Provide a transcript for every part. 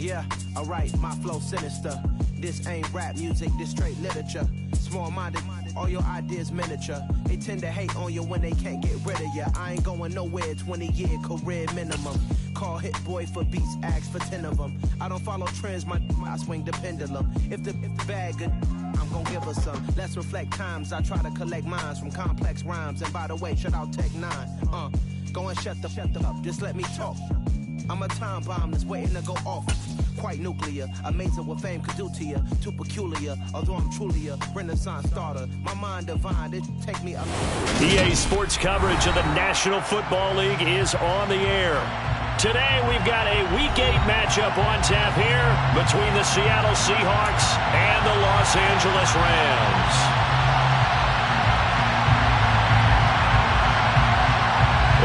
Yeah, alright, my flow sinister. This ain't rap music, this straight literature. Small-minded, all your ideas miniature. They tend to hate on you when they can't get rid of you. I ain't going nowhere, 20-year career minimum. Call Hit Boy for beats, ask for 10 of them. I don't follow trends, I swing the pendulum. If the bag good, I'm gon' give her some. Let's reflect times, I try to collect minds from complex rhymes. And by the way, shout out Tech 9. Go and shut the up, just let me talk. I'm a time bomb that's waiting to go off. Quite nuclear, amazing what fame could do to you. Too peculiar, although I'm truly a renaissance starter. My mind divine, it take me up. EA Sports coverage of the National Football League is on the air. Today we've got a Week 8 matchup on tap here between the Seattle Seahawks and the Los Angeles Rams.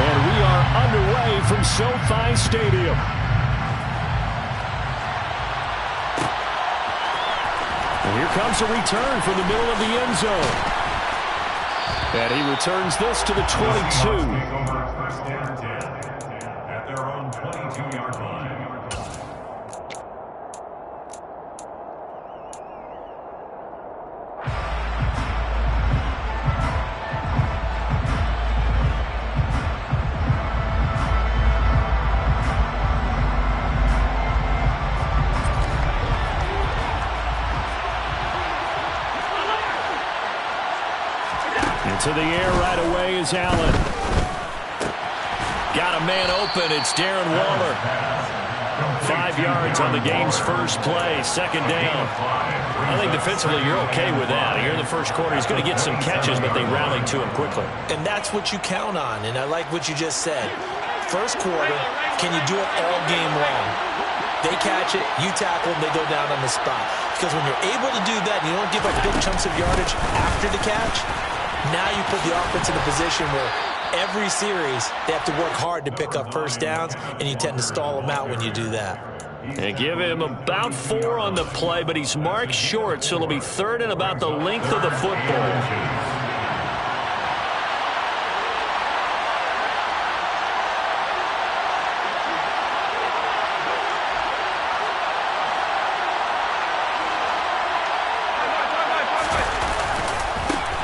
And we are underway from SoFi Stadium. And here comes a return from the middle of the end zone. And he returns this to the 22. At their own 22-yard line. To the air right away is Allen. Got a man open. It's Darren Waller. 5 yards on the game's first play. Second down. I think defensively you're okay with that. Here in the first quarter, he's going to get some catches, but they rallied to him quickly. And that's what you count on, and I like what you just said. First quarter, can you do it all game long? They catch it, you tackle them, they go down on the spot. Because when you're able to do that and you don't give up big chunks of yardage after the catch, now you put the offense in a position where every series they have to work hard to pick up first downs, and you tend to stall them out when you do that. And give him about 4 on the play, but he's marked short, so it'll be third and about the length of the football.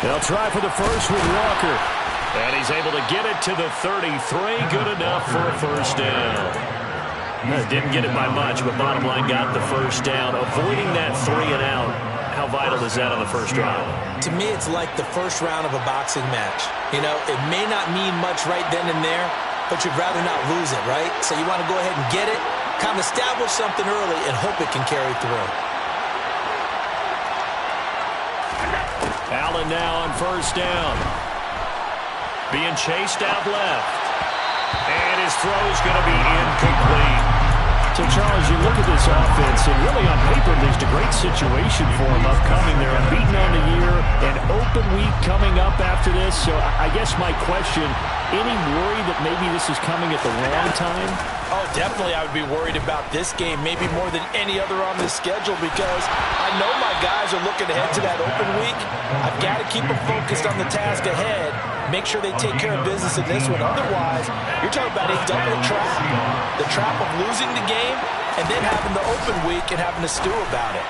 They'll try for the first with Walker. And he's able to get it to the 33. Good enough for a first down. Didn't get it by much, but bottom line got the first down. Avoiding that 3 and out. How vital is that on the first round? To me, it's like the first round of a boxing match. You know, it may not mean much right then and there, but you'd rather not lose it, right? So you want to go ahead and get it, kind of establish something early, and hope it can carry through. Allen now on first down. Being chased out left. And his throw is going to be incomplete. So, Charles, you look at this offense, and really on paper, there's a great situation for them upcoming. They're unbeaten on the year, an open week coming up after this. So I guess my question, any worry that maybe this is coming at the wrong time? Oh, definitely I would be worried about this game, maybe more than any other on the schedule, because I know my guys are looking ahead to that open week. I've got to keep them focused on the task ahead, make sure they take care of business in this one. Otherwise, you're talking about a double trap, the trap of losing the game and then having the open week and having to stew about it.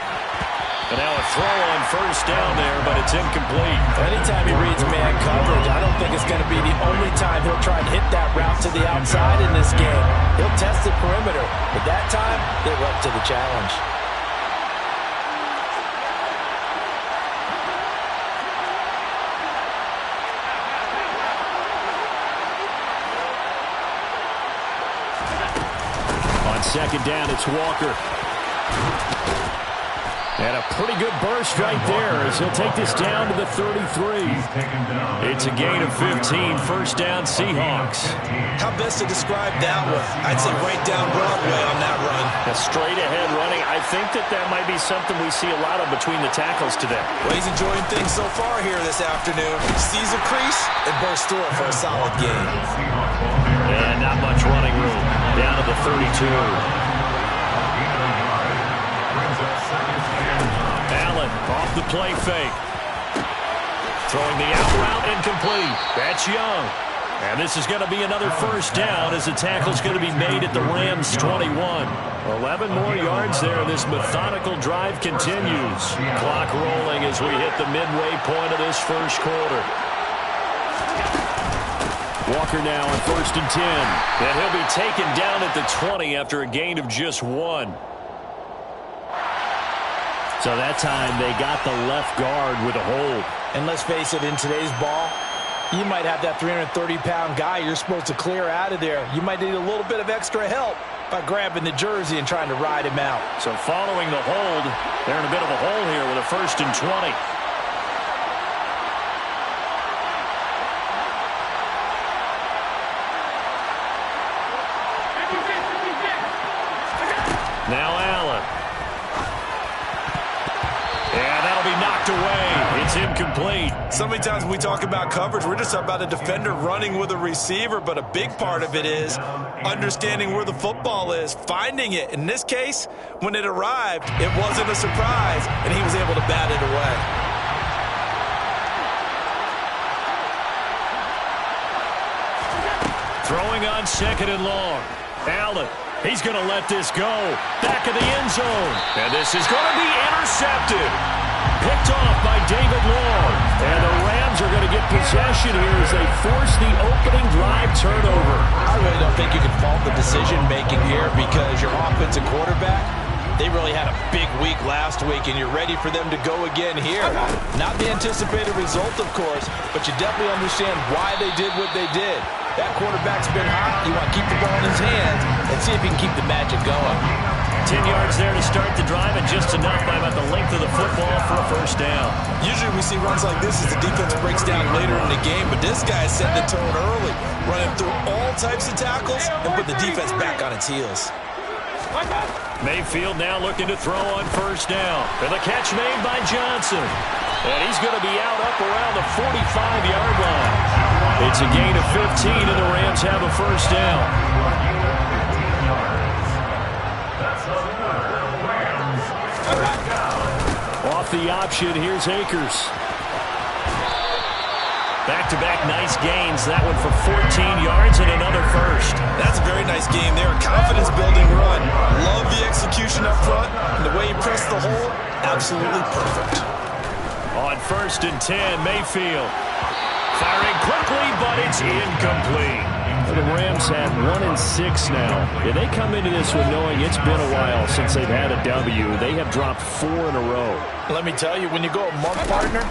And now a throw on first down there, but it's incomplete. Anytime he reads man coverage, I don't think it's going to be the only time he'll try and hit that route to the outside in this game. He'll test the perimeter, but that time, they're up to the challenge. On second down, it's Walker. And a pretty good burst right there as he'll take this down to the 33. It's a gain of 15. First down, Seahawks. How best to describe that one? I'd say right down Broadway on that run. A straight ahead running. I think that might be something we see a lot of between the tackles today. Well, he's enjoying things so far here this afternoon. Sees a crease and bursts through it for a solid gain. And not much running room. Down to the 32. Allen off the play fake. Throwing the out route incomplete. That's Young. And this is going to be another first down as the tackle's going to be made at the Rams' 21. 11 more yards there. This methodical drive continues. Clock rolling as we hit the midway point of this first quarter. Walker now on 1st and 10. And he'll be taken down at the 20 after a gain of just 1. So that time they got the left guard with a hold. And let's face it, in today's ball, you might have that 330-pound guy you're supposed to clear out of there. You might need a little bit of extra help by grabbing the jersey and trying to ride him out. So following the hold, they're in a bit of a hole here with a 1st and 20. Now Allen. And that'll be knocked away. It's incomplete. So many times when we talk about coverage, we're just about a defender running with a receiver, but a big part of it is understanding where the football is, finding it. In this case, when it arrived, it wasn't a surprise, and he was able to bat it away. Throwing on 2nd and long. Allen. He's going to let this go. Back of the end zone. And this is going to be intercepted. Picked off by David Long. And the Rams are going to get possession here as they force the opening drive turnover. I really don't think you can fault the decision-making here because your offensive quarterback, they really had a big week last week, and you're ready for them to go again here. Not the anticipated result, of course, but you definitely understand why they did what they did. That quarterback's been hot. You want to keep the ball in his hands and see if he can keep the magic going. 10 yards there to start the drive, and just enough by about the length of the football for a first down. Usually we see runs like this as the defense breaks down later in the game, but this guy set the tone early, running through all types of tackles and put the defense back on its heels. Mayfield now looking to throw on 1st down. And the catch made by Johnson. And he's going to be out up around the 45-yard line. It's a gain of 15, and the Rams have a first down. Off the option, here's Akers. Back-to-back nice gains. That one for 14 yards and another first. That's a very nice game there. A confidence-building run. Love the execution up front. And the way he pressed the hole, absolutely perfect. On 1st and 10, Mayfield. Firing quickly, but it's incomplete. The Rams have 1-6 now. Yeah, they come into this one knowing it's been a while since they've had a W. They have dropped 4 in a row. Let me tell you, when you go a month, partner,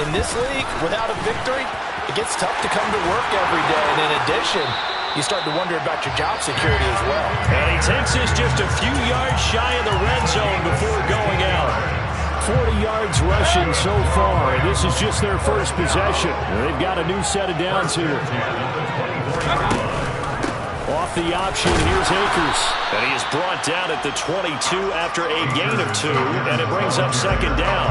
in this league, without a victory, it gets tough to come to work every day. And in addition, you start to wonder about your job security as well. And he takes this just a few yards shy of the red zone before going out. 40 yards rushing so far, and this is just their first possession. They've got a new set of downs here. Off the option, here's Akers. And he is brought down at the 22 after a gain of 2, and it brings up 2nd down.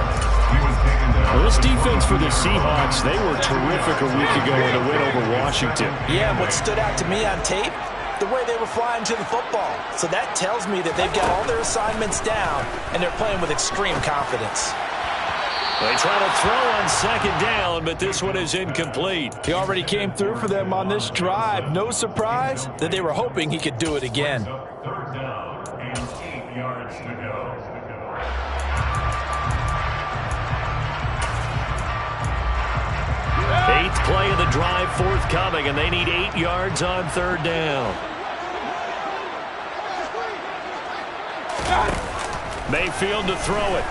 Well, this defense for the Seahawks, they were terrific a week ago in the win over Washington. Yeah, and what stood out to me on tape, the way they were flying to the football. So that tells me that they've got all their assignments down, and they're playing with extreme confidence. They try to throw on 2nd down, but this one is incomplete. He already came through for them on this drive. No surprise that they were hoping he could do it again. 3rd down and 8 yards to go. Eighth play of the drive forthcoming, and they need 8 yards on 3rd down. Mayfield to throw it.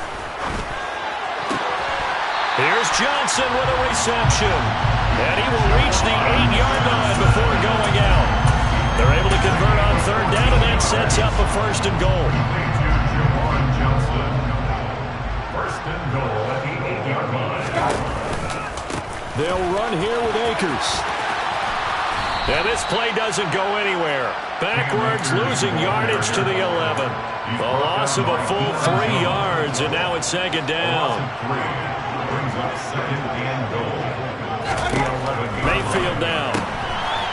Here's Johnson with a reception. And he will reach the 8-yard line before going out. They're able to convert on 3rd down, and that sets up a 1st and goal. Johnson. 1st and goal at the 8-yard line. They'll run here with Akers. And this play doesn't go anywhere. Backwards, losing yardage to the 11. A loss of a full 3 yards, and now it's 2nd down. Mayfield down.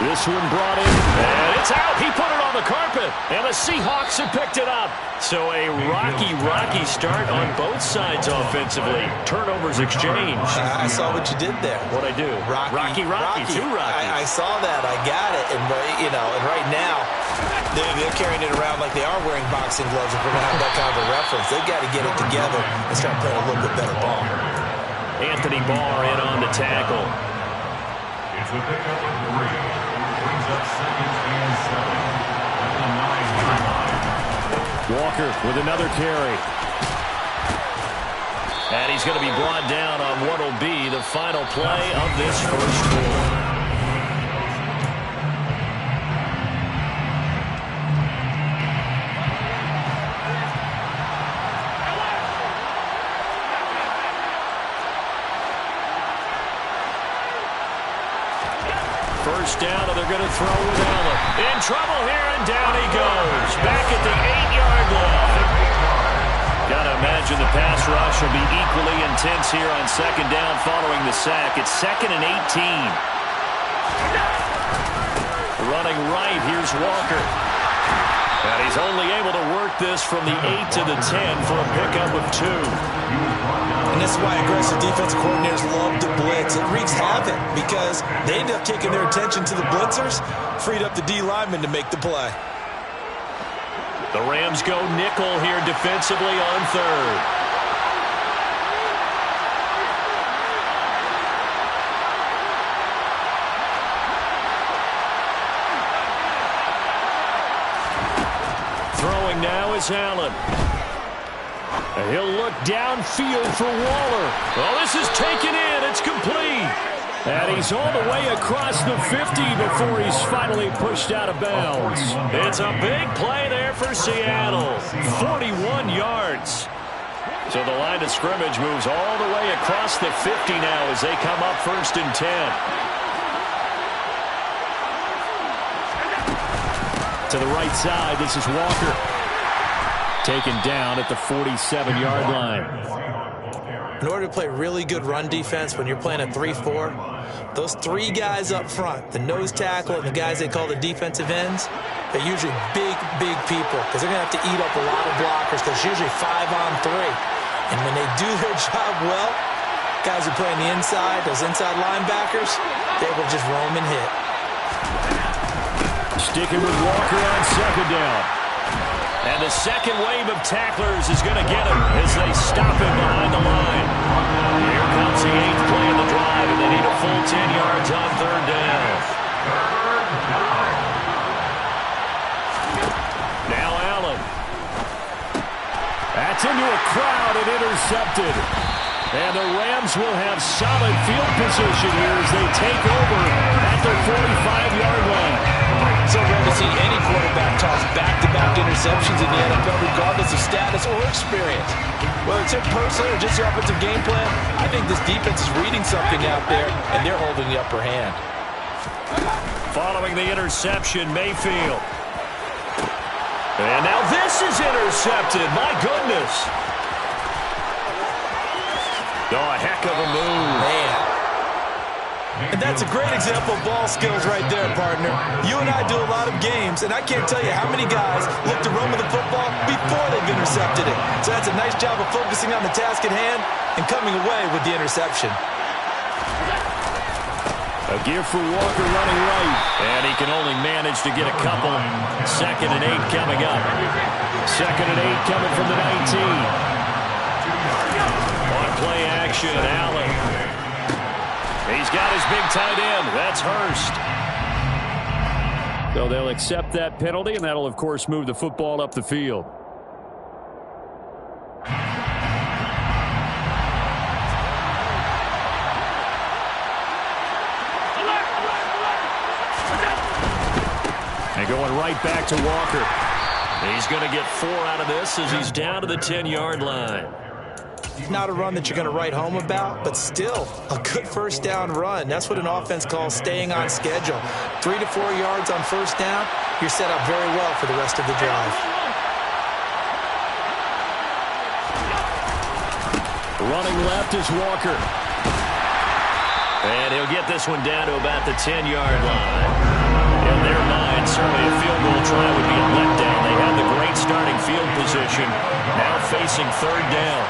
This one brought in, and it's out. He put it on on the carpet, and the Seahawks have picked it up. So a rocky start on both sides offensively. Turnovers exchanged. I saw what you did there. What'd I do? Rocky. Two Rockies. I saw that. I got it. And, and right now, they're carrying it around like they are wearing boxing gloves. If we're going to have that kind of a reference, they've got to get it together and start playing a little bit better ball. Anthony Barr in on the tackle. It's a pickup of 3. Brings up 2nd and 7. At the 9-yard line. Walker with another carry. And he's going to be brought down on what will be the final play of this first quarter. First down, and they're going to throw with Allen. In trouble here, and down he goes. Back at the 8-yard line. Got to imagine the pass rush will be equally intense here on second down following the sack. It's 2nd and 18. Running right, here's Walker. And he's only able to work this from the 8 to the 10 for a pickup of 2. And this is why aggressive defensive coordinators love to blitz. It wreaks havoc because they end up taking their attention to the blitzers, freed up the D lineman to make the play. The Rams go nickel here defensively on 3rd. Throwing now is Allen. He'll look downfield for Waller. Well, this is taken in. It's complete. And he's all the way across the 50 before he's finally pushed out of bounds. It's a big play there for Seattle. 41 yards. So the line of scrimmage moves all the way across the 50 now as they come up 1st and 10. To the right side, this is Walker. Taken down at the 47-yard line. In order to play really good run defense when you're playing a 3-4, those 3 guys up front, the nose tackle and the guys they call the defensive ends, they're usually big people because they're going to have to eat up a lot of blockers because it's usually 5-on-3. And when they do their job well, guys who play on the inside, those inside linebackers, they're able to just roam and hit. Sticking with Walker on second down. And the second wave of tacklers is going to get him as they stop him behind the line. Here comes the 8th play of the drive, and they need a full 10 yards on 3rd down. Now Allen. That's into a crowd and intercepted. And the Rams will have solid field position here as they take over at their 45-yard line. So rare to see any quarterback toss back-to-back interceptions in the NFL, regardless of status or experience. Whether it's him personally or just the offensive game plan, I think this defense is reading something out there, and they're holding the upper hand. Following the interception, Mayfield. And now this is intercepted. My goodness. Oh, a heck of a move. Man. And that's a great example of ball skills right there, partner. You and I do a lot of games, and I can't tell you how many guys look to run with the football before they've intercepted it. So that's a nice job of focusing on the task at hand and coming away with the interception. A give for Walker running right, and he can only manage to get a couple. 2nd and 8 coming up. 2nd and 8 coming from the 19. On play action, Allen. He's got his big tight end. That's Hurst. So they'll accept that penalty, and that'll, of course, move the football up the field. And going right back to Walker. He's going to get 4 out of this as he's down to the 10-yard line. Not a run that you're going to write home about, but still a good first down run. That's what an offense calls staying on schedule. 3 to 4 yards on first down, you're set up very well for the rest of the drive. Running left is Walker. And he'll get this one down to about the 10-yard line. In their mind, certainly a field goal try would be a letdown. They had the great starting field position, now facing third down.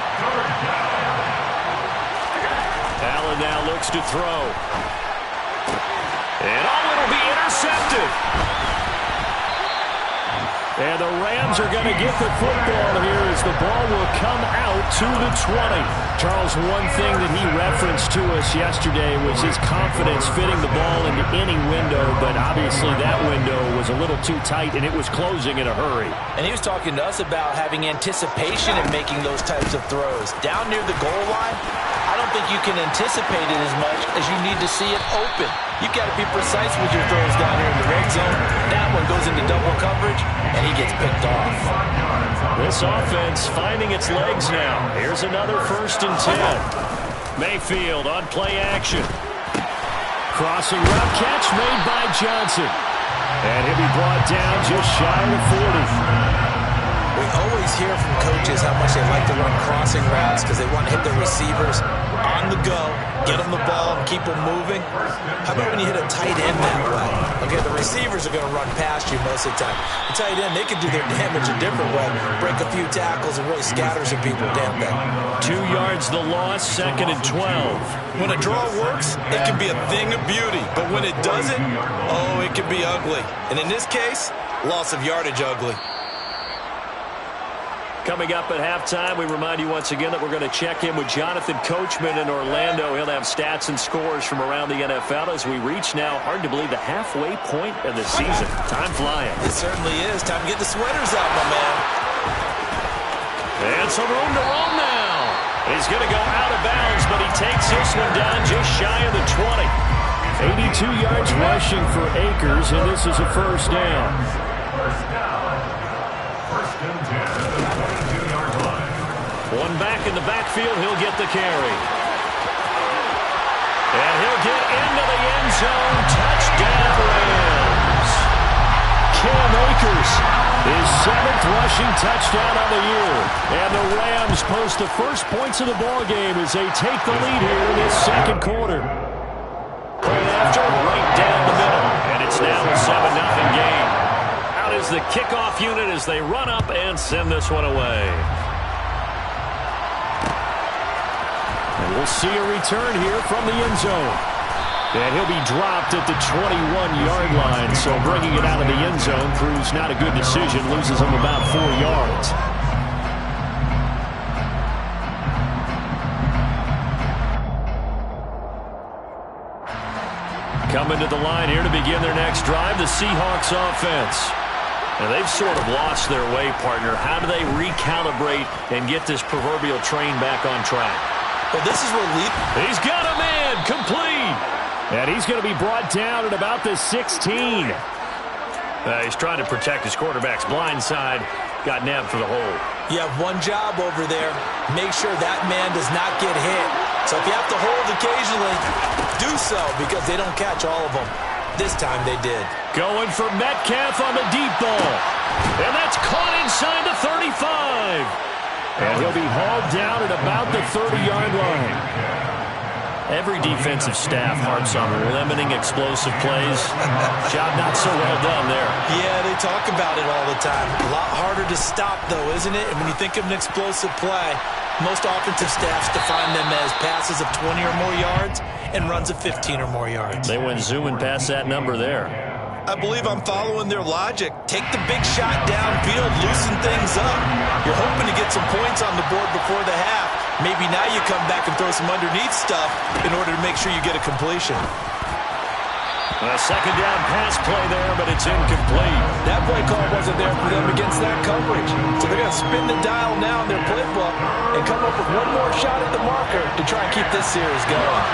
Allen now looks to throw. And it'll be intercepted. And the Rams are going to get the football here as the ball will come out to the 20. Charles, one thing that he referenced to us yesterday was his confidence fitting the ball into any window, but obviously that window was a little too tight and it was closing in a hurry. And he was talking to us about having anticipation in making those types of throws. Down near the goal line, I don't think you can anticipate it as much as you need to see it open. You've got to be precise with your throws down here in the red zone. That one goes into double coverage, and he gets picked off. This offense finding its legs now. Here's another 1st and 10. Mayfield on play action. Crossing route catch made by Johnson. And he'll be brought down just shy of the 40. We always hear from coaches how much they like to run crossing routes because they want to hit their receivers on the go, get them the ball, and keep them moving. How about when you hit a tight end that way? Okay, the receivers are going to run past you most of the time. The tight end, they can do their damage a different way, break a few tackles and really scatter some people down there. 2 yards the loss, 2nd and 12. When a draw works, it can be a thing of beauty. But when it doesn't, oh, it can be ugly. And in this case, loss of yardage ugly. Coming up at halftime, we remind you once again that we're going to check in with Jonathan Coachman in Orlando. He'll have stats and scores from around the NFL as we reach now, hard to believe, the halfway point of the season. Time flying. It certainly is. Time to get the sweaters out, my man. And some room to roam now. He's going to go out of bounds, but he takes this one down just shy of the 20. 82 yards rushing for Akers, and this is a 1st down. One back in the backfield, he'll get the carry. And he'll get into the end zone. Touchdown, Rams. Cam Akers, his 7th rushing touchdown on the year. And the Rams post the first points of the ballgame as they take the lead here in this 2nd quarter. Right after, right down the middle. And it's now a 7-0 game. Out is the kickoff unit as they run up and send this one away. And we'll see a return here from the end zone. And he'll be dropped at the 21-yard line. So bringing it out of the end zone proves not a good decision. Loses him about 4 yards. Coming to the line here to begin their next drive, the Seahawks offense. And they've sort of lost their way, partner. How do they recalibrate and get this proverbial train back on track? Well, this is relief. He's got a man, complete. And he's going to be brought down at about the 16. He's trying to protect his quarterback's blind side. Got nabbed for the hole. You have one job over there. Make sure that man does not get hit. So if you have to hold occasionally, do so because they don't catch all of them. This time they did. Going for Metcalf on the deep ball. And that's caught inside the 35. And he'll be hauled down at about the 30-yard line. Every defensive staff harps on limiting explosive plays. Job not so well done there. Yeah, they talk about it all the time. A lot harder to stop, though, isn't it? And when you think of an explosive play, most offensive staffs define them as passes of 20 or more yards and runs of 15 or more yards. They went zooming past that number there. I believe I'm following their logic. Take the big shot downfield, loosen things up. You're hoping to get some points on the board before the half. Maybe now you come back and throw some underneath stuff in order to make sure you get a completion. A 2nd down pass play there, but it's incomplete. That play call wasn't there for them against that coverage. So they're going to spin the dial now in their playbook and come up with one more shot at the marker to try and keep this series going.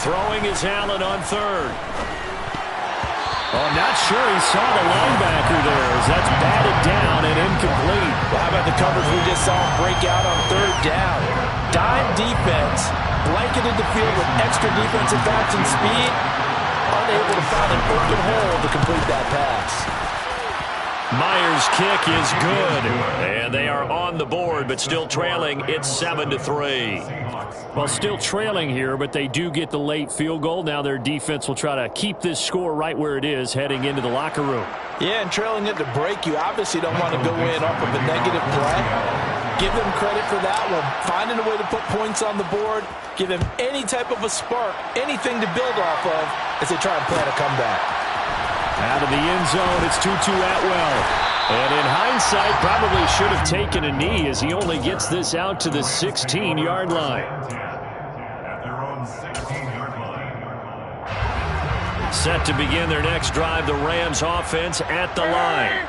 Throwing is Allen on 3rd. Oh, not sure he saw the linebacker there as that's batted down and incomplete. Well, how about the coverage we just saw him break out on 3rd down? Dime defense, blanketed the field with extra defensive backs and speed. unable to find an open hole to complete that pass. Myers' kick is good, and they are on the board, but still trailing. It's 7-3. Well, still trailing here, but they do get the late field goal. Now their defense will try to keep this score right where it is heading into the locker room. Yeah, and trailing at the break, you obviously don't want to go in off of a negative play. Give them credit for that one. Finding a way to put points on the board, give them any type of a spark, anything to build off of as they try and plan a comeback. Out of the end zone, it's Tutu Atwell. And in hindsight, probably should have taken a knee as he only gets this out to the 16-yard line. At their own 16-yard line. Set to begin their next drive, the Rams offense at the line.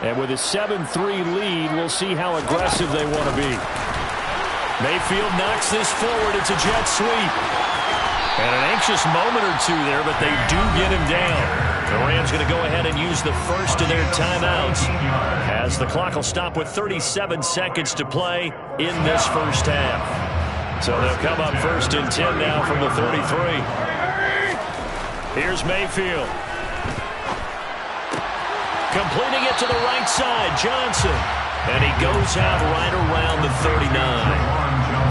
And with a 7-3 lead, we'll see how aggressive they want to be. Mayfield knocks this forward. It's a jet sweep. And an anxious moment or two there, but they do get him down. The Rams going to go ahead and use the first of their timeouts as the clock will stop with 37 seconds to play in this first half. So they'll come up 1st and 10 now from the 33. Here's Mayfield. Completing it to the right side, Johnson. And he goes out right around the 39.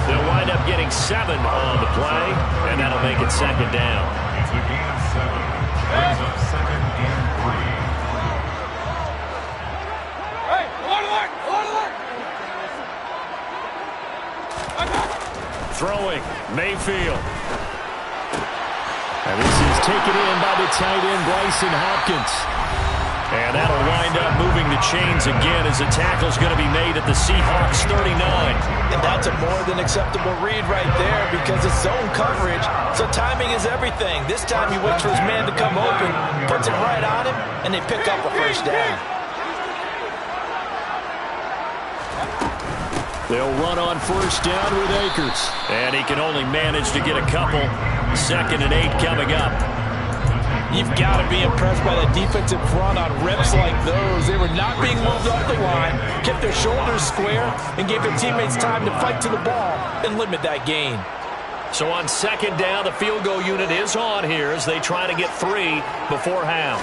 They'll wind up getting 7 on the play, and that'll make it 2nd down. It's a gain of 7. Brings up 2nd and 3. Throwing, Mayfield. And this is taken in by the tight end, Bryson Hopkins. And that'll wind up moving the chains again as the tackle's going to be made at the Seahawks 39. And that's a more than acceptable read right there because it's zone coverage, so timing is everything. This time he waits for his man to come open, puts it right on him, and they pick up a first down. They'll run on 1st down with Akers. And he can only manage to get a couple. 2nd and 8 coming up. You've got to be impressed by the defensive front on reps like those. They were not being moved off the line, kept their shoulders square, and gave their teammates time to fight to the ball and limit that gain. So on 2nd down, the field goal unit is on here as they try to get 3 before half.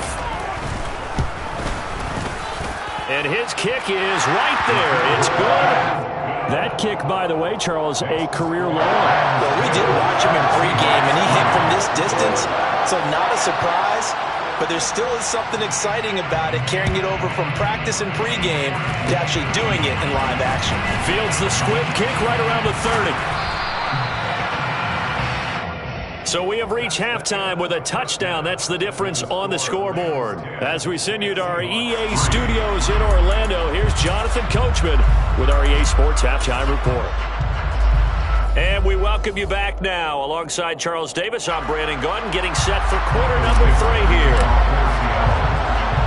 And his kick is right there. It's good. That kick, by the way, Charles, a career low. Well, we did watch him in pregame, and he hit from this distance, so not a surprise. But there still is something exciting about it, carrying it over from practice and pregame to actually doing it in live action. Fields the squib kick right around the 30. So we have reached halftime with a touchdown. That's the difference on the scoreboard. As we send you to our EA studios in Orlando, here's Jonathan Coachman with our EA Sports Halftime Report. And we welcome you back now. Alongside Charles Davis, I'm Brandon Gaudin, getting set for quarter number 3 here.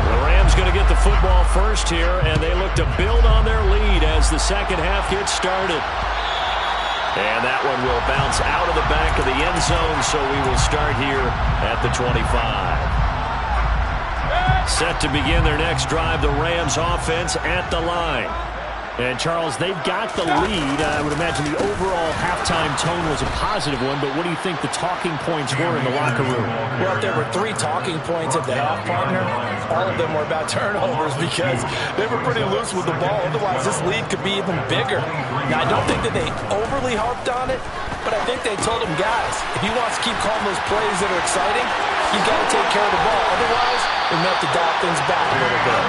The Rams going to get the football first here, and they look to build on their lead as the second half gets started. And that one will bounce out of the back of the end zone, so we will start here at the 25. Set to begin their next drive, the Rams offense at the line. And, Charles, they've got the lead. I would imagine the overall halftime tone was a positive one, but what do you think the talking points were in the locker room? Well, if there were 3 talking points at the half, partner, all of them were about turnovers because they were pretty loose with the ball. Otherwise, this lead could be even bigger. Now, I don't think that they overly harped on it, but I think they told him, guys, if he wants to keep calling those plays that are exciting, you've got to take care of the ball. Otherwise, we may have to dial things back a little bit.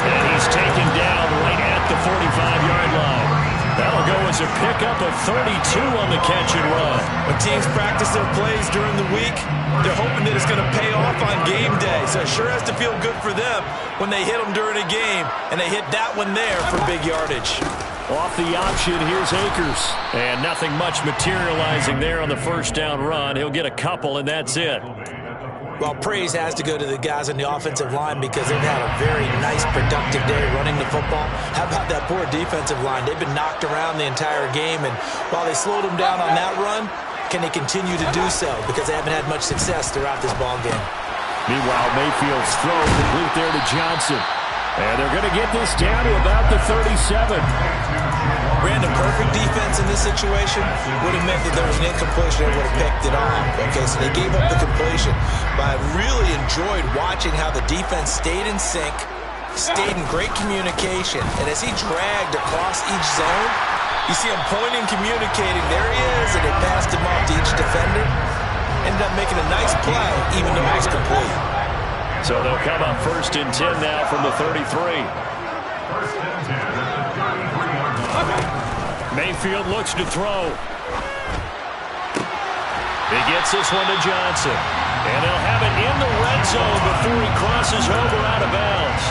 And he's taken down right at the 45-yard line. That'll go as a pickup of 32 on the catch and run. When teams practice their plays during the week, they're hoping that it's going to pay off on game day. So it sure has to feel good for them when they hit them during a game, and they hit that one there for big yardage. Off the option, here's Akers. And nothing much materializing there on the first down run. He'll get a couple, and that's it. Well, praise has to go to the guys on the offensive line because they've had a very nice, productive day running the football. How about that poor defensive line? They've been knocked around the entire game, and while they slowed them down on that run, can they continue to do so? Because they haven't had much success throughout this ball game. Meanwhile, Mayfield's throw complete there to Johnson. And they're going to get this down to about the 37. Brandon, perfect defense in this situation would have meant that there was an incompletion and would have picked it off. Okay, so they gave up the completion. But I really enjoyed watching how the defense stayed in sync, stayed in great communication. And as he dragged across each zone, you see him pointing, communicating. There he is, and they passed him off to each defender. Ended up making a nice play, even though it was complete. So they'll come up 1st and 10 now from the 33. Mayfield looks to throw. He gets this one to Johnson. And he'll have it in the red zone before he crosses over out of bounds.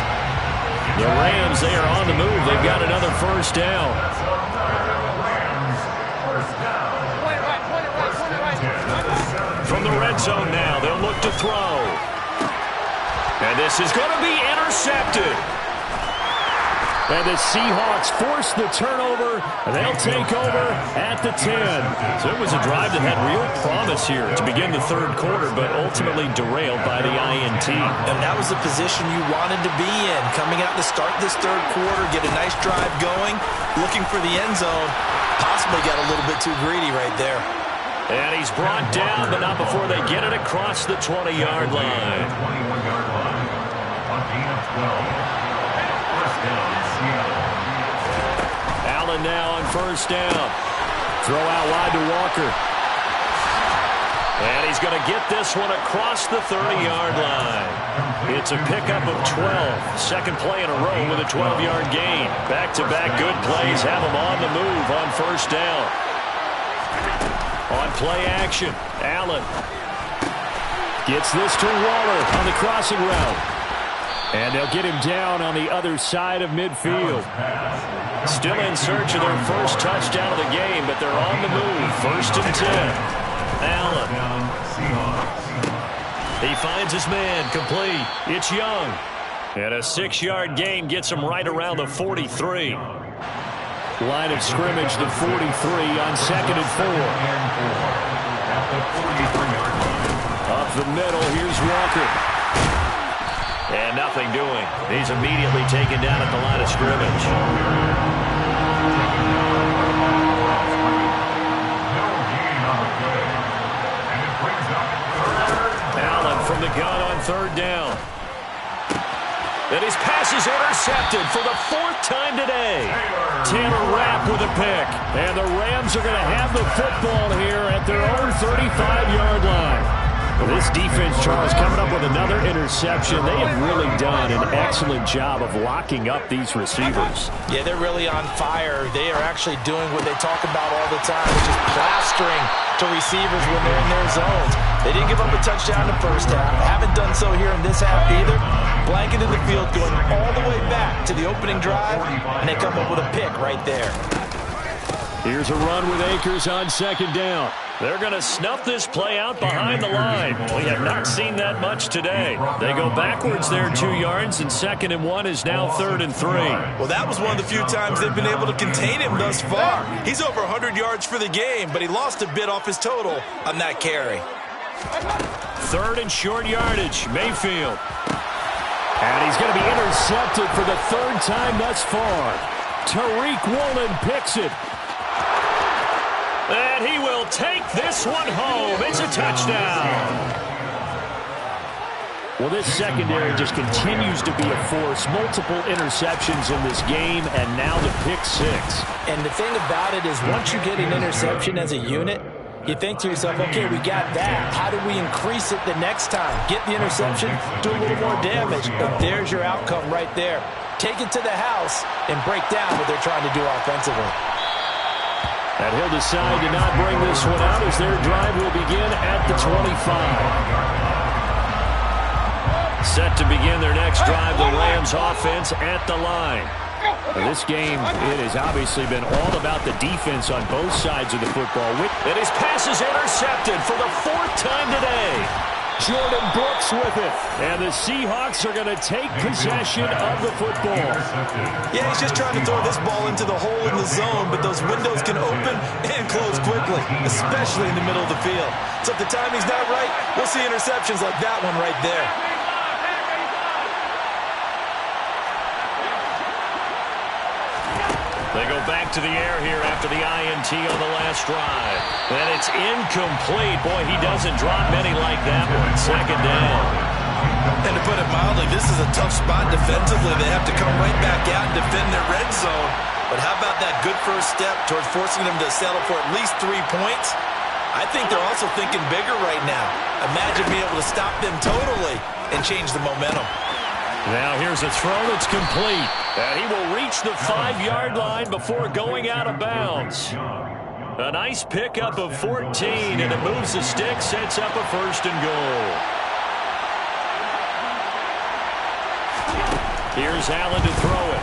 The Rams, they are on the move. They've got another 1st down. From the red zone now, they'll look to throw. And this is going to be intercepted. And the Seahawks force the turnover. They'll take over at the 10. So it was a drive that had real promise here to begin the 3rd quarter, but ultimately derailed by the INT. And that was the position you wanted to be in. Coming out to start this 3rd quarter, get a nice drive going, looking for the end zone. Possibly got a little bit too greedy right there. And he's brought down, but not before they get it across the 20-yard line. 21-yard line. On gain of 12. First down, Seattle. Allen now on 1st down. Throw out wide to Walker. And he's going to get this one across the 30-yard line. It's a pickup of 12. Second play in a row with a 12-yard gain. Back-to-back good plays have him on the move on 1st down. On play action, Allen gets this to Waller on the crossing route. And they'll get him down on the other side of midfield. Still in search of their 1st touchdown of the game, but they're on the move. 1st and 10. Allen. He finds his man, complete. It's Young. And a 6-yard gain gets him right around the 43. Line of scrimmage, the 43 on 2nd and 4. Up the middle, here's Walker. And nothing doing. He's immediately taken down at the line of scrimmage. Allen from the gun on 3rd down. And his pass is intercepted for the 4th time today. Taylor Rapp with a pick. And the Rams are going to have the football here at their own 35-yard line. Well, this defense, Charles, coming up with another interception. They have really done an excellent job of locking up these receivers. Yeah, they're really on fire. They are actually doing what they talk about all the time, which is plastering to receivers when they're in their zones. They didn't give up a touchdown in the 1st half. Haven't done so here in this half either. Blanketed the field going all the way back to the opening drive, and they come up with a pick right there. Here's a run with Akers on 2nd down. They're going to snuff this play out behind the line. We have not seen that much today. They go backwards there 2 yards, and 2nd and 1 is now 3rd and 3. Well, that was one of the few times they've been able to contain him thus far. He's over 100 yards for the game, but he lost a bit off his total on that carry. 3rd and short yardage, Mayfield. And he's going to be intercepted for the 3rd time thus far. Tariq Woolen picks it. And he will take this one home. It's a touchdown. Well, this secondary just continues to be a force. Multiple interceptions in this game, and now the pick 6. And the thing about it is once you get an interception as a unit, you think to yourself, okay, we got that. How do we increase it the next time? Get the interception, do a little more damage. And there's your outcome right there. Take it to the house and break down what they're trying to do offensively. And he'll decide to not bring this one out as their drive will begin at the 25. Set to begin their next drive, the Rams offense at the line. Now, this game, it has obviously been all about the defense on both sides of the football. And his pass is intercepted for the 4th time today. Jordan Brooks with it. And the Seahawks are going to take possession of the football. Yeah, he's just trying to throw this ball into the hole in the zone, but those windows can open and close quickly, especially in the middle of the field. So if the timing's not right, we'll see interceptions like that one right there. They They go back to the air here after the INT on the last drive. And it's incomplete. Boy, he doesn't drop many like that one. Second down. And to put it mildly, this is a tough spot defensively. They have to come right back out and defend their red zone. But how about that good first step towards forcing them to settle for at least 3 points? I think they're also thinking bigger right now. Imagine being able to stop them totally and change the momentum. Now here's a throw that's complete. And he will reach the 5-yard line before going out of bounds. A nice pickup of 14, and it moves the stick, sets up a 1st and goal. Here's Allen to throw it.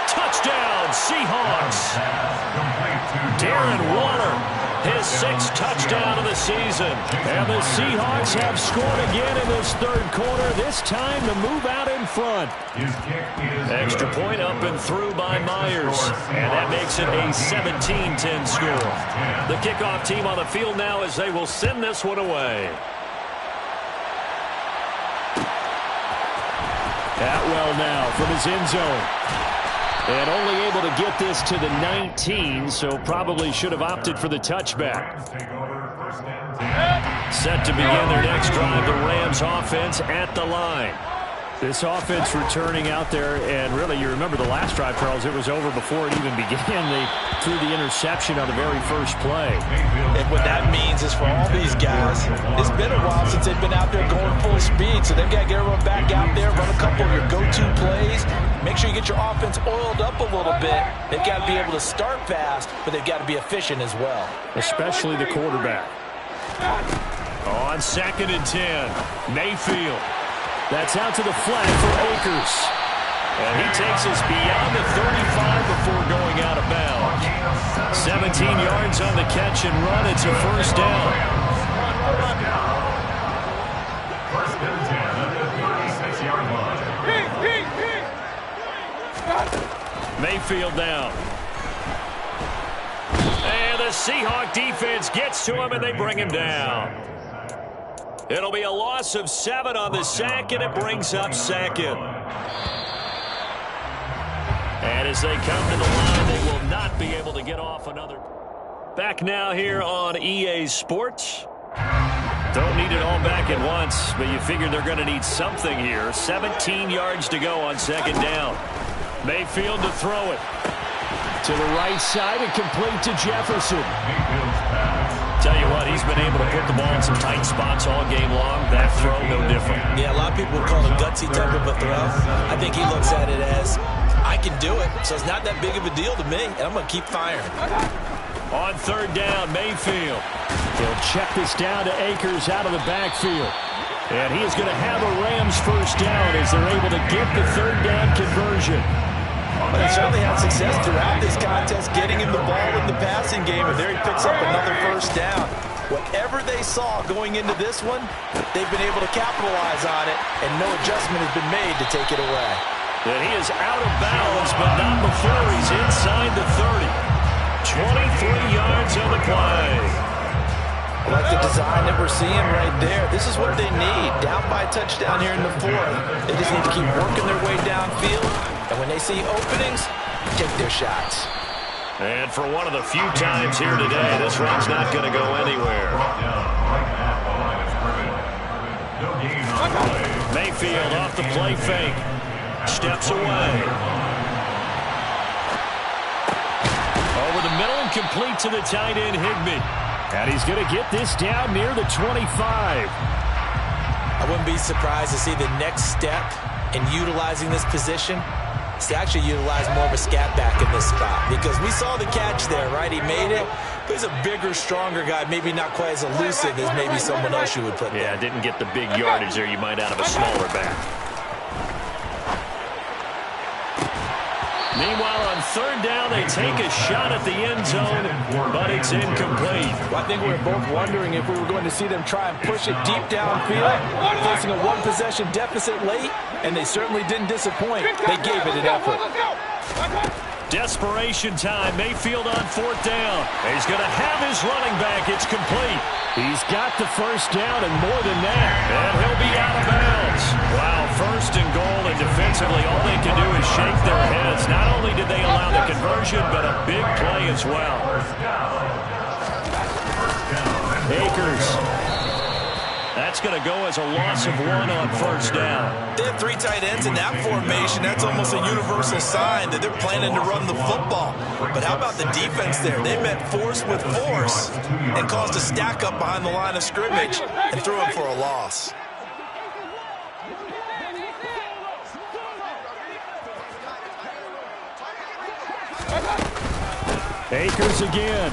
Touchdown, Seahawks. Darren Waller. His 6th touchdown of the season. And the Seahawks have scored again in this 3rd quarter, this time to move out in front. Extra point up and through by Myers. And that makes it a 17-10 score. The kickoff team on the field now as they will send this one away. Atwell now from his end zone. And only able to get this to the 19, so probably should have opted for the touchback. Set to begin their next drive, the Rams offense at the line. This offense returning out there, and really, you remember the last drive, Charles, it was over before it even began. They threw the interception on the very first play. And what that means is for all these guys, it's been a while since they've been out there going full speed, so they've got to get everyone back out there, run a couple of your go-to plays, make sure you get your offense oiled up a little bit. They've got to be able to start fast, but they've got to be efficient as well. Especially the quarterback. On 2nd and 10, Mayfield. That's out to the flat for Akers. And he takes us beyond the 35 before going out of bounds. 17 yards on the catch and run. It's a 1st down. 1st and 10 at the 36-yard line. Mayfield down. And the Seahawk defense gets to him, and they bring him down. It'll be a loss of 7 on the sack, and it brings up 2nd. And as they come to the line, they will not be able to get off another. Back now here on EA Sports. Don't need it all back at once, but you figure they're going to need something here. 17 yards to go on 2nd down. Mayfield to throw it. To the right side and complete to Jefferson. Tell you what, he's been able to put the ball in some tight spots all game long. That throw, no different. Yeah, a lot of people would call it a gutsy type of a throw. I think he looks at it as, I can do it, so it's not that big of a deal to me, and I'm going to keep firing. On 3rd down, Mayfield. He'll check this down to Akers out of the backfield. And he is going to have a Rams 1st down as they're able to get the 3rd down conversion. But he certainly had success throughout this contest, getting him the ball in the passing game, and there he picks up another 1st down. Whatever they saw going into this one, they've been able to capitalize on it, and no adjustment has been made to take it away. And he is out of bounds, but not before he's inside the 30. 23 yards on the play. I like the design that we're seeing right there. This is what they need. Down by a touchdown here in the 4th. They just need to keep working their way downfield. And when they see openings, take their shots. And for one of the few times here today, this run's not going to go anywhere. Mayfield off the play fake. Steps away. Over the middle and complete to the tight end, Higbee. And he's going to get this down near the 25. I wouldn't be surprised to see the next step in utilizing this position is to actually utilize more of a scat back in this spot. Because we saw the catch there, right? He made it. But he's a bigger, stronger guy, maybe not quite as elusive as maybe someone else you would put there. Yeah, didn't get the big yardage there you might out of a smaller back. Meanwhile, on 3rd down, they take a shot at the end zone, but it's incomplete. Well, I think we were both wondering if we were going to see them try and push it deep downfield, facing a one-possession deficit late, and they certainly didn't disappoint. They gave it an effort. Desperation time. Mayfield on 4th down. He's going to have his running back. It's complete. He's got the first down and more than that. And he'll be out of bounds. Wow, 1st and goal, and defensively all they can do is shake their heads. Not only did they allow the conversion, but a big play as well. Akers. That's going to go as a loss of 1 on 1st down. They have 3 tight ends in that formation. That's almost a universal sign that they're planning to run the football. But how about the defense there? They met force with force and caused a stack up behind the line of scrimmage and threw him for a loss. Akers again.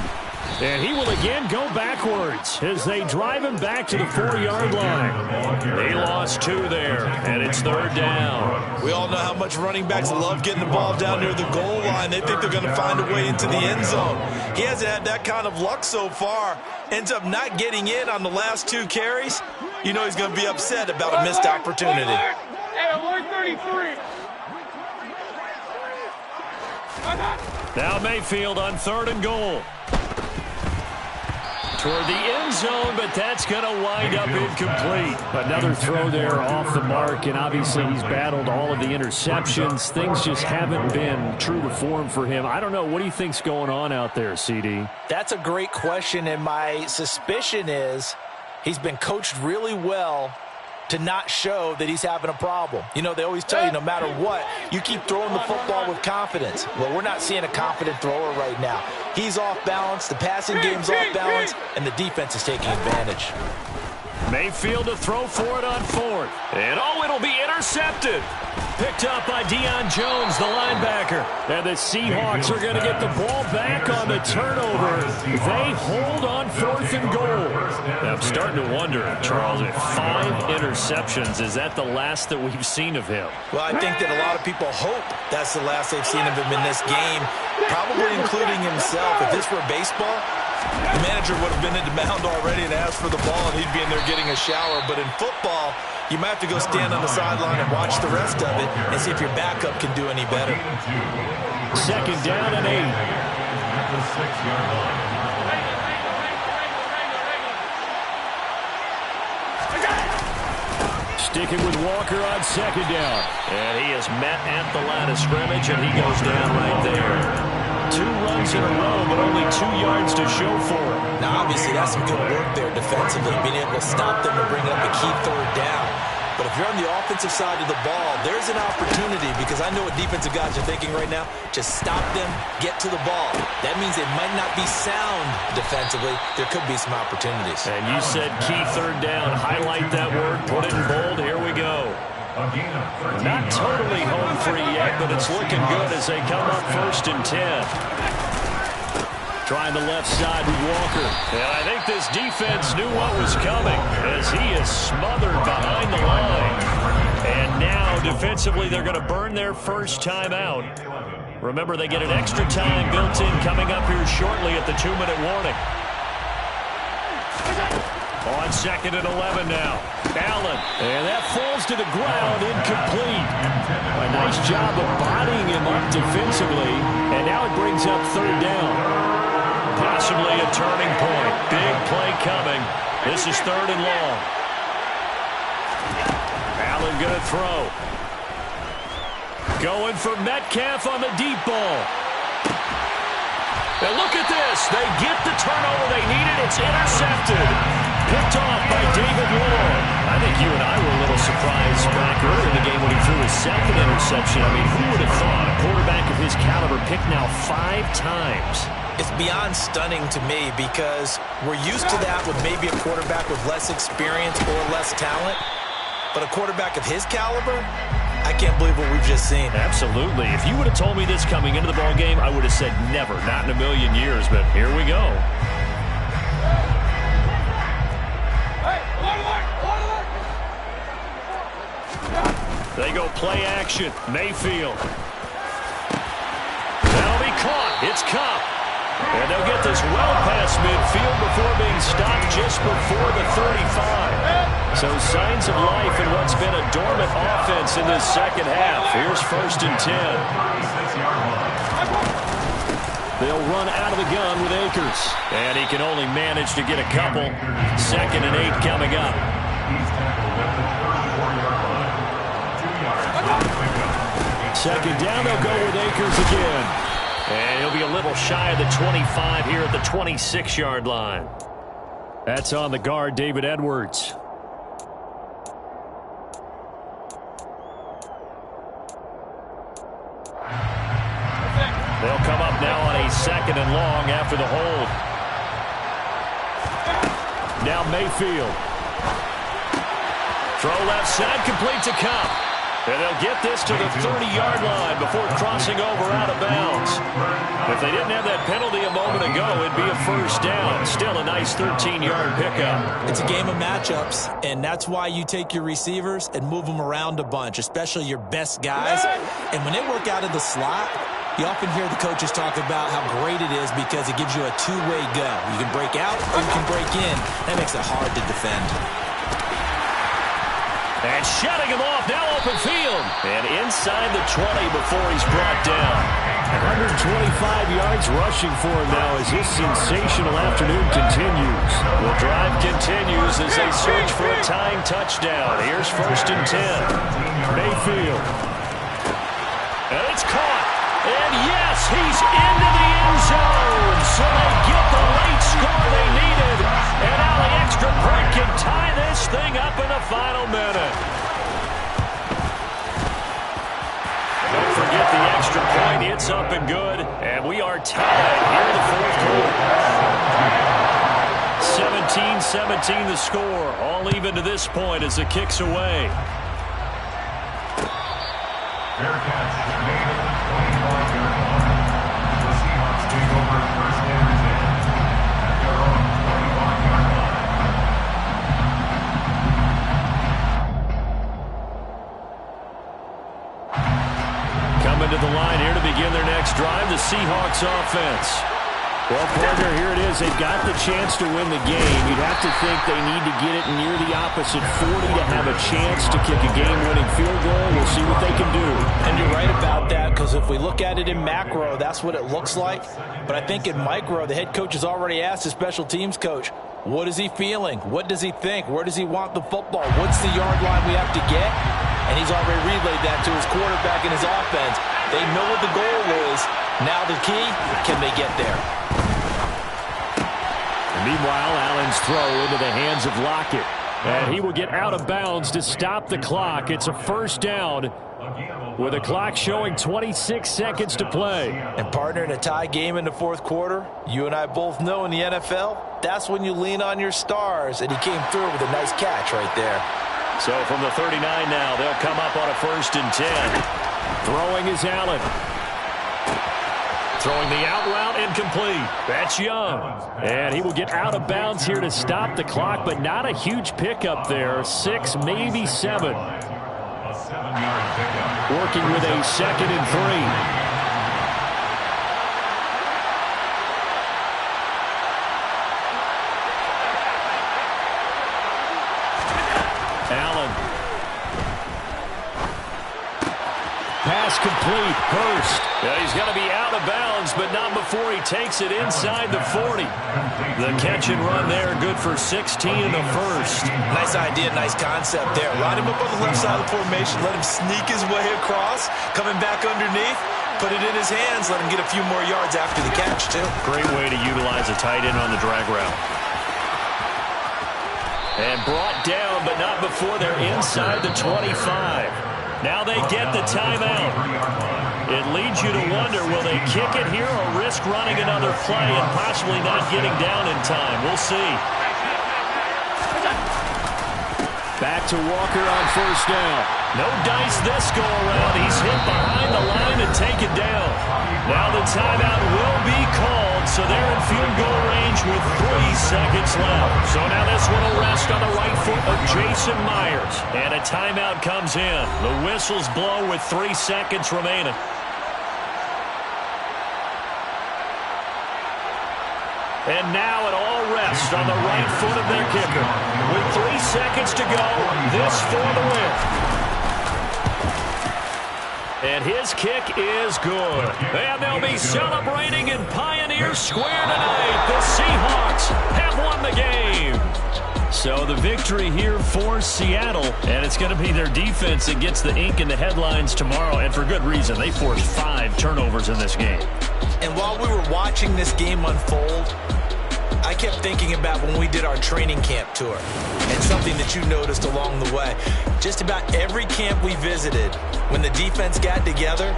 And he will again go backwards as they drive him back to the 4-yard line. He lost 2 there, and it's 3rd down. We all know how much running backs love getting the ball down near the goal line. They think they're going to find a way into the end zone. He hasn't had that kind of luck so far. Ends up not getting in on the last 2 carries. You know he's going to be upset about a missed opportunity. Now Mayfield on 3rd and goal. Toward the end zone, but that's going to wind up incomplete. Another throw there off the mark, and obviously he's battled all of the interceptions. Things just haven't been true to form for him. I don't know. What do you think's going on out there, CD? That's a great question, and my suspicion is he's been coached really well to not show that he's having a problem. You know, they always tell you no matter what, you keep throwing the football with confidence. Well, we're not seeing a confident thrower right now. He's off balance, the passing game's off balance, and the defense is taking advantage. Mayfield to throw for it on 4th. And it'll be intercepted. Picked up by Deion Jones, the linebacker. And the Seahawks are going to get the ball back on the turnover. They hold on 4th and goal. I'm starting to wonder, Charles, if 5 interceptions, is that the last that we've seen of him? Well, I think that a lot of people hope that's the last they've seen of him in this game, probably including himself. If this were baseball, the manager would have been at the mound already and asked for the ball, and he'd be in there getting a shower. But in football, you might have to go stand on the sideline and watch the rest of it and see if your backup can do any better. 2nd down and 8. The 6-yard line. Sticking with Walker on 2nd down. And he is met at the line of scrimmage, and he goes down right there. 2 runs in a row, but only 2 yards to show for it. Now, obviously, that's some good work there defensively, being able to stop them and bring up a key 3rd down. But if you're on the offensive side of the ball, there's an opportunity, because I know what defensive guys are thinking right now. Just stop them, get to the ball. That means they might not be sound defensively. There could be some opportunities. And you said key 3rd down. Highlight that word, put it in bold. Here we go. Not totally home free yet, but it's looking good as they come up 1st and 10. Trying the left side with Walker. And I think this defense knew what was coming as he is smothered behind the line. And now, defensively, they're going to burn their first time out. Remember, they get an extra time built in coming up here shortly at the 2-minute warning. On 2nd and 11 now. Allen. And that falls to the ground, incomplete. A nice job of bodying him up defensively. And now it brings up 3rd down. Possibly a turning point. Big play coming. This is 3rd and long. Allen going to throw. Going for Metcalf on the deep ball. And look at this. They get the turnover they needed. It's intercepted. Picked off by David Long. I think you and I were a little surprised back earlier in the game when he threw his 2nd interception. I mean, who would have thought a quarterback of his caliber picked now 5 times? It's beyond stunning to me because we're used to that with maybe a quarterback with less experience or less talent. But a quarterback of his caliber, I can't believe what we've just seen. Absolutely. If you would have told me this coming into the ball game, I would have said never, not in a million years. But here we go. They go play action. Mayfield. That'll be caught. It's Kupp. And they'll get this well past midfield before being stopped just before the 35. So signs of life in what's been a dormant offense in this second half. Here's 1st and 10. They'll run out of the gun with Akers. And he can only manage to get a couple. 2nd and 8 coming up. He's tackled at the 34-yard line. 2 yards. Second down, they'll go with Akers again. And he'll be a little shy of the 25 here at the 26-yard line. That's on the guard, David Edwards. They'll come up now on a 2nd and long after the hold. Now Mayfield. Throw left side, complete to Kupp. And they'll get this to the 30-yard line before crossing over out of bounds. If they didn't have that penalty a moment ago, it'd be a first down. Still a nice 13-yard pickup. It's a game of matchups, and that's why you take your receivers and move them around a bunch, especially your best guys. And when they work out of the slot, you often hear the coaches talk about how great it is because it gives you a two-way go. You can break out or you can break in. That makes it hard to defend. And shutting him off, now open field. And inside the 20 before he's brought down. 125 yards rushing for him now as this sensational afternoon continues. The drive continues as they search for a tying touchdown. Here's 1st and 10. Mayfield. And it's caught. And yes, he's into the end zone. So they get the late score they needed. And now the extra point can tie this thing up in the final minute. Don't forget the extra point. It's up and good. And we are tied here in the 4th quarter. 17-17 the score. All even to this point as the kick's away. Fair catch made at the 25-yard line. The Seahawks take over 1st and 10 at their own 25-yard line. Coming to the line here to begin their next drive, the Seahawks offense. Well, partner, here it is. They've got the chance to win the game. You'd have to think they need to get it near the opposite 40 to have a chance to kick a game-winning field goal. We'll see what they can do. And you're right about that because if we look at it in macro, that's what it looks like. But I think in micro, the head coach has already asked the special teams coach, what is he feeling? What does he think? Where does he want the football? What's the yard line we have to get? And he's already relayed that to his quarterback and his offense. They know what the goal is. Now the key, can they get there? Meanwhile, Allen's throw into the hands of Lockett. And he will get out of bounds to stop the clock. It's a first down with the clock showing 26 seconds to play. And partner, in a tie game in the 4th quarter, you and I both know in the NFL, that's when you lean on your stars. And he came through with a nice catch right there. So from the 39 now, they'll come up on a 1st and 10. Throwing is Allen. Throwing the out route incomplete. That's Young. And he will get out of bounds here to stop the clock, but not a huge pickup there. 6, maybe 7. A 7-yard pickup. Working with a 2nd and 3. Pass complete. Hurst. Yeah, he's going to be out of bounds, but not before he takes it inside the 40. The catch and run there, good for 16 in the first. Nice idea, nice concept there. Line him up on the left side of the formation, let him sneak his way across, coming back underneath, put it in his hands, let him get a few more yards after the catch, too. Great way to utilize a tight end on the drag route. And brought down, but not before they're inside the 25. Now they get the timeout. It leads you to wonder, will they kick it here or risk running another play and possibly not getting down in time? We'll see. Back to Walker on first down. No dice this go around. He's hit behind the line and taken down. Now the timeout will be called, so they're in field goal range with 3 seconds left. So now this one will rest on the right foot of Jason Myers. And a timeout comes in. The whistles blow with 3 seconds remaining. And now it all rests on the right foot of their kicker. With 3 seconds to go, this for the win. And his kick is good. And they'll be celebrating in Pioneer Square tonight. The Seahawks have won the game. So the victory here for Seattle, and it's going to be their defense that gets the ink in the headlines tomorrow, and for good reason. They forced 5 turnovers in this game. And while we were watching this game unfold, I kept thinking about when we did our training camp tour and something that you noticed along the way. Just about every camp we visited, when the defense got together,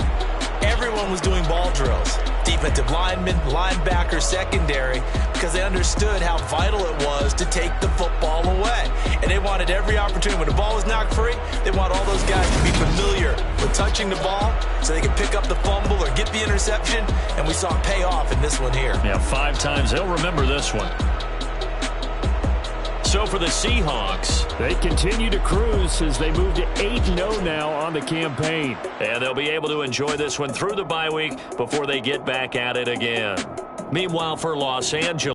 everyone was doing ball drills. Defensive linemen, linebackers, secondary, because they understood how vital it was to take the football away. And they wanted every opportunity. When the ball was knocked free, they want all those guys to be familiar with touching the ball so they can pick up the fumble or get the interception. And we saw it pay off in this one here. Yeah, 5 times. They'll remember this one. So for the Seahawks, they continue to cruise as they move to 8-0 now on the campaign. And they'll be able to enjoy this one through the bye week before they get back at it again. Meanwhile, for Los Angeles,